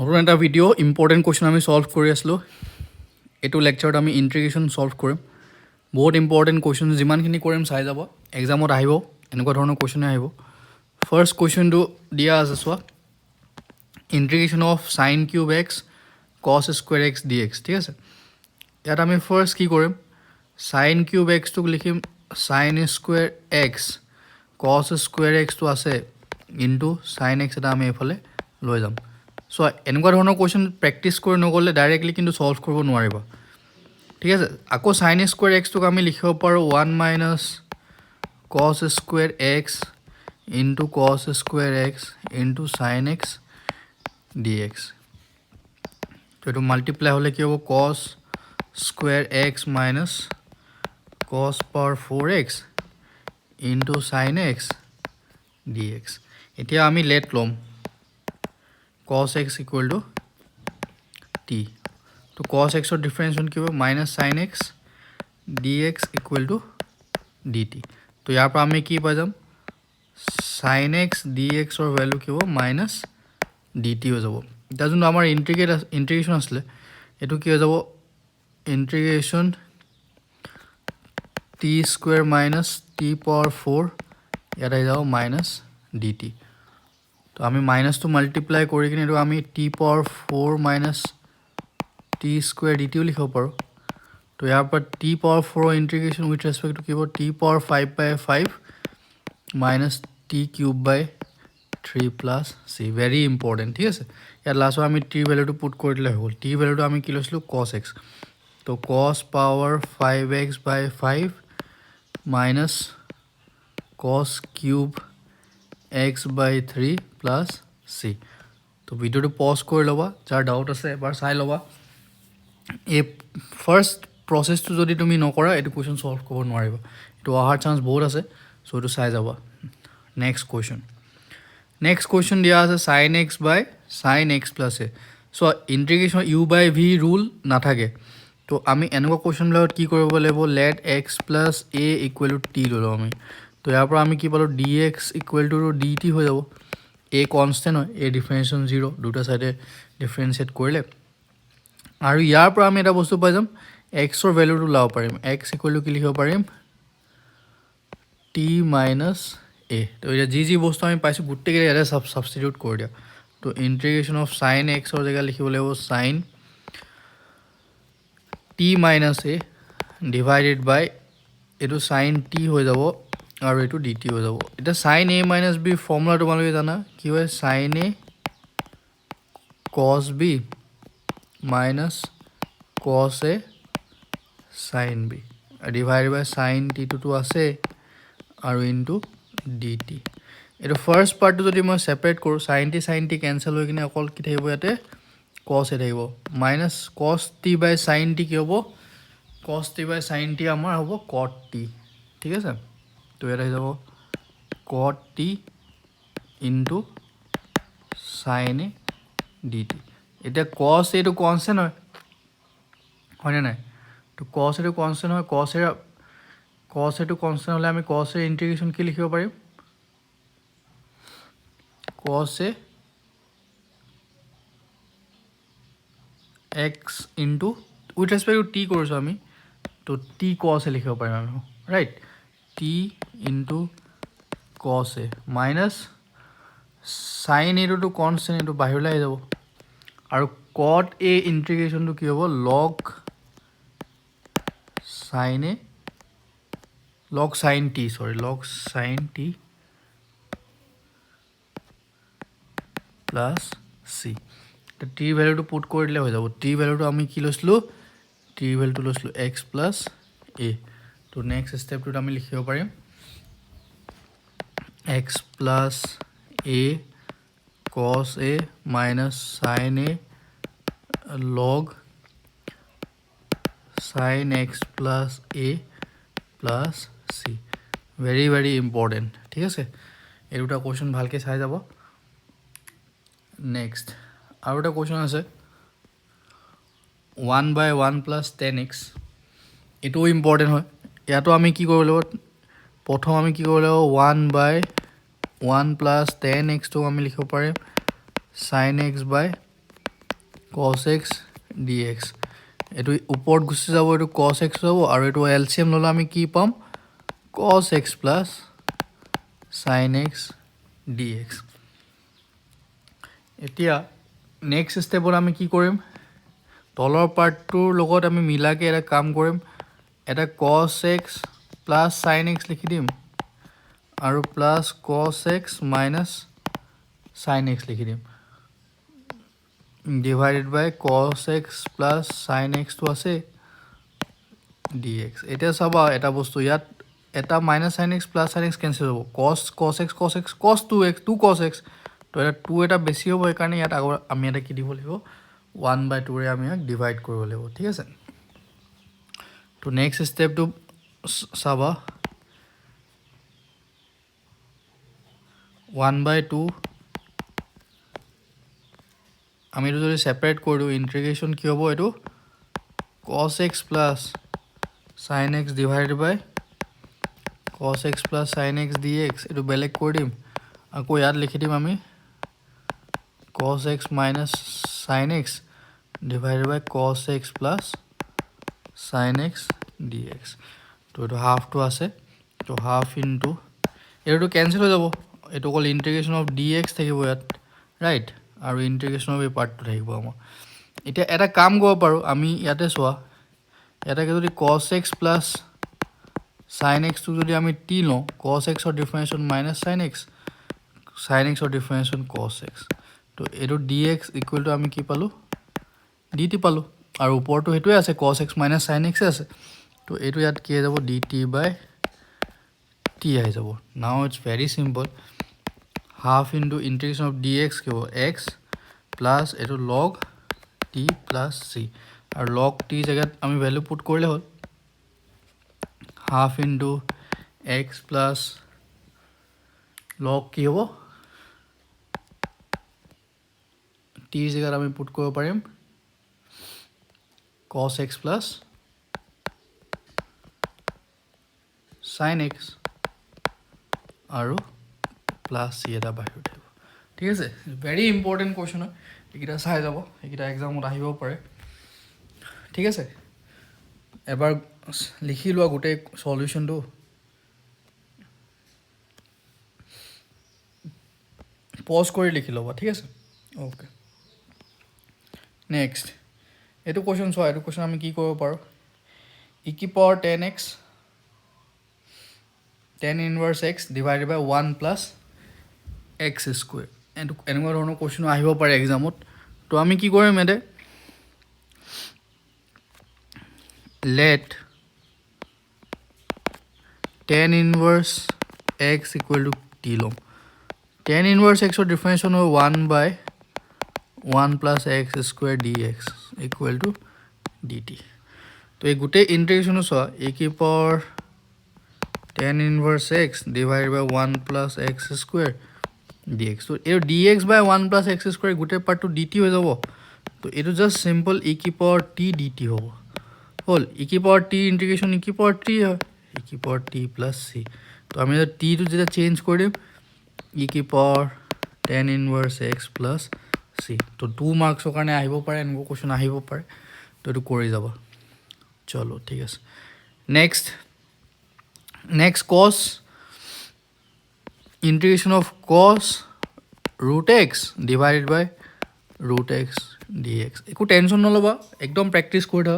নতুন এটা video' important question আমি সলভ কৰি আছিলোঁ এইটো লেকচাৰত আমি ইণ্টিগ্ৰেশ্যন সলভ কৰিম বহুত ইম্পৰ্টেণ্ট কুৱেশ্যন যিমানখিনি কৰিম চাই যাব এক্সামত আহিব এনেকুৱা ধৰণৰ কুৱেশ্যনে আহিব ফাৰ্ষ্ট কুৱেশ্যনটো দিয়া আছে চোৱা integration of sine cube x কছ স্কুৱেৰ এক্স ডি এক্স ঠিক আছে ইয়াত আমি ফাৰ্ষ্ট কি কৰিম সাইন কিউব এক্সটোক লিখিম সাইন স্কুৱেৰ এক্স কছ স্কুৱেৰ এক্সটো আছে ইনটু সাইন এক্স এটা আমি এইফালে লৈ যাম চ' এনেকুৱা ধৰণৰ কুৱেশ্যন প্ৰেক্টিছ কৰি নগ'লে ডাইৰেক্টলি কিন্তু সলভ কৰিব নোৱাৰিবা ঠিক আছে আকৌ সাইন স্কুৱেৰ এক্সটোক আমি লিখিব পাৰোঁ 1 মাইনাছ কছ স্কুৱেৰ এক্স ইনটু কছ square x into sign x d x তো এইটো মাল্টিপ্লাই হ'লে কি হ'ব কছ স্কুৱেৰ এক্স মাইনাছ কছ power 4x into sign x d x এতিয়া আমি লেট ল'ম cos x equal to t তো cos x ৰ ডিফাৰেঞ্চন কি হ'ব minus sine x d x equal to d t তো ইয়াৰ পৰা আমি কি পাই যাম সাইন এক্স ডি এক্সৰ ভেলু কি হ'ব মাইনাছ ডি টি হৈ যাব এতিয়া যোনটো আমাৰ ইণ্টিগ্ৰেশ্যন আছিলে এইটো কি হৈ যাব integration T square minus T power 4 ইয়াত আহি যাব মাইনাছ ডি টি তো আমি মাইনাছটো মাল্টিপ্লাই কৰি কিনে এইটো আমি T power 4 minus T square D টিও লিখিব পাৰোঁ তো ইয়াৰ পৰা T power 4 integration with respect to কি হ'ব T power 5/5 minus T cube by 3 plus C very important ঠিক আছে ইয়াত লাষ্টত আমি টিৰ ভেলুটো পুট কৰি দিলে হৈ গ'ল টিৰ ভেলুটো আমি কি লৈছিলোঁ কছ এক্স তো কছ পাৱাৰ 5x/5 মাইনাছ কছ কিউব x/3 প্লাছ চি তো ভিডিঅ'টো পজ কৰি ল'বা যাৰ ডাউট আছে এবাৰ চাই ল'বা এই ফাৰ্ষ্ট প্ৰচেছটো যদি তুমি নকৰা এইটো কুৱেশ্যন সলভ কৰিব নোৱাৰিবা এইটো অহাৰ চান্স বহুত আছে চ' এইটো চাই যাবা নেক্সট কুৱেশ্যন দিয়া আছে sine x by sine x plus a চ' integration u by v rule নাথাকে তো আমি এনেকুৱা কুৱেশ্যনবিলাকত কি কৰিব লাগিব let x plus a equal to t লৈ লওঁ আমি তো ইয়াৰ পৰা আমি কি পালোঁ d x equal to d t হৈ যাব এ কনষ্টেণ্ট হয় এ ডিফাৰেঞ্চন 0 দুটা ছাইডে ডিফাৰেঞ্চিয়েট কৰিলে আৰু ইয়াৰ পৰা আমি এটা বস্তু পাই যাম এক্সৰ ভেলুটো ওলাব পাৰিম এক্স ইকুৱেল টু কি লিখিব পাৰিম টি মাইনাছ এ তো এতিয়া যি বস্তু আমি পাইছোঁ গোটেইকেইটা ইয়াতে ছাবষ্টিটিউট কৰি দিয়া তো ইণ্টিগ্ৰেশ্যন অফ সাইন এক্সৰ জেগাত লিখিব লাগিব সাইন টি মাইনাছ এ ডিভাইডেড বাই এইটো সাইন টি হৈ যাব আৰু এইটো ডি টি হৈ যাব এতিয়া সাইন এ মাইনাছ বি ফৰ্মুলা তোমালোকে জানা কি হয় সাইন এ কছ B minus cos A sine B divided by sine টিটোতো আছে আৰু ইনটু ডি টি এইটো ফাৰ্ষ্ট পাৰ্টটো যদি মই ছেপাৰেট কৰোঁ সাইন টি কেঞ্চেল হৈ কিনে অকল কি থাকিব ইয়াতে কছ এ থাকিব মাইনাছ কছ টি বাই সাইন টি কি হ'ব কছ টি বাই সাইন টি আমাৰ হ'ব কট টি ঠিক আছে তো ইয়াত আহি যাব কট T into sign A D T এতিয়া কছ এইটো কনষ্টেণ্ট হয়নে নাই তো কছ এইটো কনষ্টেণ্ট হয় কছ এইটো কনষ্টেণ্ট হ'লে আমি কছ এৰ ইণ্টিগ্ৰেশ্যন কি লিখিব পাৰিম cos A X into with respect to T কৰিছোঁ আমি তো টি কছ এ লিখিব পাৰিম আমি ৰাইট টি ইনটু কছ এ মাইনাছ সাইন এইটোতো কনষ্টেণ্ট এইটো বাহিৰলৈ আহি যাব আৰু কট এ ইণ্টিগ্ৰেশ্যনটো কি হ'ব লগ সাইন টি প্লাছ চি টিৰ ভেলুটো পুট কৰি দিলে হৈ যাব টিৰ ভেলুটো আমি কি লৈছিলোঁ টিৰ ভেলুটো লৈছিলোঁ এক্স প্লাছ এ তো নেক্সট ষ্টেপটোত আমি লিখিব পাৰিম এক্স প্লাছ এ কছ এ minus sign A log sign x plus A plus C very important ঠিক আছে এই দুটা কুৱেশ্যন ভালকৈ চাই যাব নেক্সট আৰু এটা কুৱেশ্যন আছে 1/1 প্লাছ 10x এইটোও ইম্পৰ্টেণ্ট হয় ইয়াতো আমি কি কৰিব লাগিব প্ৰথম আমি কি কৰিব লাগিব 1/1 প্লাছ 10x টো আমি লিখিব পাৰিম sin x by cos x dx এইটো ওপৰত গুচি যাব এইটো cos x হ'ব আৰু এইটো এলচিএম ললে আমি কি পাম cos x plus sin x dx এতিয়া নেক্সট স্টেপত আমি কি কৰিম তলৰ পাৰ্টটোৰ লগত আমি মিলাকে এটা কাম কৰিম এটা cos x plus sin x লিখি দিম আৰু plus cos x minus sin x লিখি দিম divided by cos x plus sin x to আছে dx এতিয়া চাবা এটা বস্তু ইয়াত এটা minus sin x plus sin x cancel হ'ব cos x cos 2x 2 cos x তো এটা 2 এটা বেছি হ'ব এইকাৰণে ইয়াত আগৰ আমি এটা কি দিব লাগিব 1/2 ৰে আমি ডিভাইড কৰিব লাগিব ঠিক আছে তো নেক্সট স্টেপটো চাবা 1/2 আমি এটো যদি সেপাৰেট কৰি দিও ইন্টিগ্ৰেশন কি হ'ব এটো cos x plus sin x divided by cos x plus sin x dx এটো বেলেগ কৰি দিম আকৌ ইয়াত লিখি দিম আমি cos x minus sin x divided by cos x plus sin x dx তো এটো হাফ তো আছে তো হাফ ইনটু এটো ক্যান্সেল হৈ যাব এটো কল ইন্টিগ্রেশন অফ dx থাকিব ইয়াত রাইট আৰু ইন্টিগ্ৰেশন অফ এই পাৰ্টটো থাকিব আমাৰ এটা এটা কাম কৰিব পাৰো আমি ইয়াতে চোৱা এটাকে যদি cos x plus sin x তো যদি আমি t লওঁ cos x or differentiation minus sin x or differentiation cos x তো এটো dx equal to আমি কি পালো dt পালো আৰু ওপৰটো হেতুৱে আছে cos x minus sin x আছে তো এটো ইয়াত কি হৈ যাব dt by t আহি যাব now it's very simple half into integration of dx কি হ'ব x plus এটো log t plus c আৰু log t জায়গাত আমি ভ্যালু পুট কৰিলে হ'ল half into x plus log কি হ'ব t জায়গাত আমি পুট কৰিব পাৰিম cos x plus sin x আৰু প্লাস c এটা বাহিৰ থাকিব ঠিক আছে ভেৰি ইম্পৰ্টেন্ট কোৱেশ্চন হয় এইটা চাই যাব এইটা এক্সামত আহিব পাৰে ঠিক আছে এবাৰ লিখি লোৱা গোটে সলিউশনটো পজ কৰি লিখি লবা ঠিক আছে ওকে নেক্সট এটো কোৱেশ্চন চোৱা এটো কোৱেশ্চন আমি কি কৰিব পাৰো e কি power 10x tan inverse x divided by 1 plus x square এটো এনেকুৱা ধৰণৰ কোৱেশ্চন আহিব পাৰে এক্সামত তো আমি কি কৰিম এতে let tan inverse x equal to t লম tan inverse x or differentiation of 1 by 1 plus x square dx equal to dt তো এই গুটে ইন্টিগ্রেশন সো a কি পাওয়ার tan inverse x divided by 1 plus x square dx so এই dx by 1 plus x square গুটে part তো dt হৈ যাব তো এটো just simple e কি পাওয়ার t dt হ'ব হল e কি পাওয়ার t ইন্টিগ্রেশন e কি পাওয়ার t হয় e কি পাওয়ার t plus c তো আমি t তো যেটা চেঞ্জ কৰি দিম e কি power tan inverse x plus c তো 2 মাৰ্কসৰ কাৰণে আহিব পাৰে এনেকুৱা কোৱেশ্চন আহিব পাৰে তো এটো কৰি যাব চলো ঠিক আছে next cos integration of cos root x divided by root x dx একো টেনশন নলবা একদম প্র্যাকটিস কৰি থা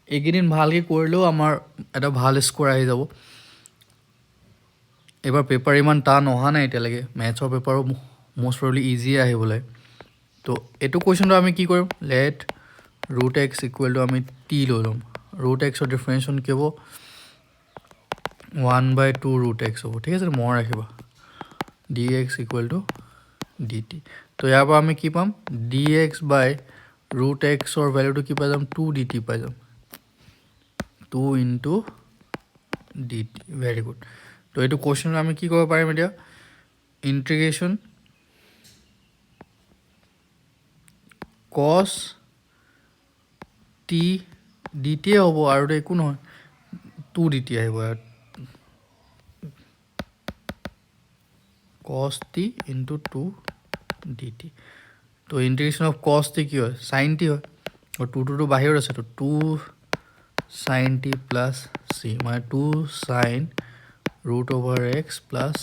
একদিন ভালকে কৰিলেও আমাৰ এটা ভাল স্কোৰ আহি যাব এবাৰ পেপাৰ ইমান টান অহা নাই এতিয়ালৈকে ম্যাথছৰ পেপাৰো মোস্ট প্ৰবলি ইজি আহিবলে তো এটো কোৱেশ্চনটো আমি কি কৰিম let root x equal to আমি t লৈ লম root x ৰ ডিফাৰেন্সিয়েশন কি হ'ব 1/2 root x হ'ব ঠিক আছে মন ৰাখিবা dx equal to dt তো ইয়াৰ পৰা আমি কি পাম dx by root x ৰ ভ্যালুটো কি পাই যাম 2 dt পাই যাম 2 into dt very good তো এটো কোৱেশ্চন আমি কি কৰিব পাৰিম এতিয়া ইন্টিগ্ৰেশন cos t dt হ'ব আৰু একো নহয় 2 dt আহিব cos t into 2 dt তো ইণ্টিগ্ৰেশ্যন অফ কছ টি কি হয় চাইন টি হয় আৰু টুটোতো বাহিৰত আছে তো 2 sin t প্লাছ চি মানে 2 sin √/x প্লাছ